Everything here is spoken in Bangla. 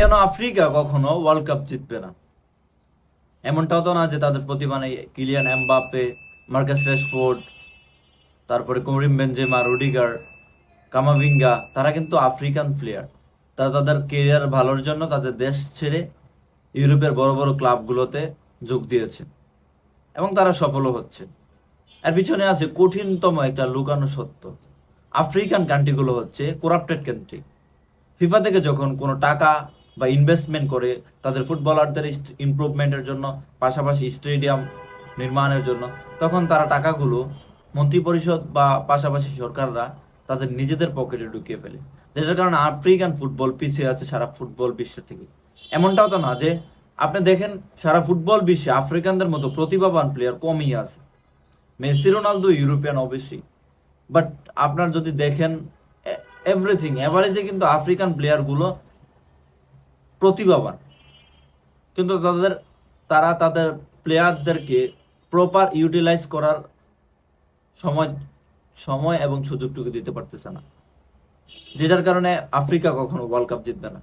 কেন আফ্রিকা কখনো ওয়ার্ল্ড কাপ জিতবে না? এমনটাও তো না যে তাদের প্রতিভা নেই। কিলিয়ান এমবাপ্পে, মার্কাস রেশফোর্ড, তারপরে করিম বেনজেমা, রুডিগার, কামাভিঙ্গা, তারা কিন্তু আফ্রিকান প্লেয়ার। তারা তাদের কেরিয়ার ভালোর জন্য তাদের দেশ ছেড়ে ইউরোপের বড় বড় ক্লাবগুলোতে যোগ দিয়েছে এবং তারা সফলও হচ্ছে। এর পিছনে আছে কঠিনতম একটা লুকানো সত্য। আফ্রিকান কান্ট্রিগুলো হচ্ছে করাপ্টেড কান্ট্রি। ফিফা থেকে যখন কোনো টাকা বা ইনভেস্টমেন্ট করে তাদের ফুটবলারদের ইমপ্রুভমেন্টের জন্য, পাশাপাশি স্টেডিয়াম নির্মাণের জন্য, তখন তারা টাকাগুলো মন্ত্রিপরিষদ বা পাশাপাশি সরকাররা তাদের নিজেদের পকেটে ঢুকিয়ে ফেলে। যেটার কারণে আফ্রিকান ফুটবল পিছিয়ে আছে সারা ফুটবল বিশ্ব থেকে। এমনটাও তো না যে আপনি দেখেন সারা ফুটবল বিশ্বে আফ্রিকানদের মতো প্রতিভাবান প্লেয়ার কমই আছে। মেসি রোনালদো ইউরোপিয়ান অবশ্যই, বাট আপনার যদি দেখেন এভরিথিং এভারেজে কিন্তু আফ্রিকান প্লেয়ারগুলো প্রতিভাবান, কিন্তু তারা তাদের প্লেয়ারদেরকে প্রপার ইউটিলাইজ করার সময় সময় এবং সুযোগটুকু দিতে পারতেছে না, যেটার কারণে আফ্রিকা কখনো ওয়ার্ল্ড কাপ জিতবে না।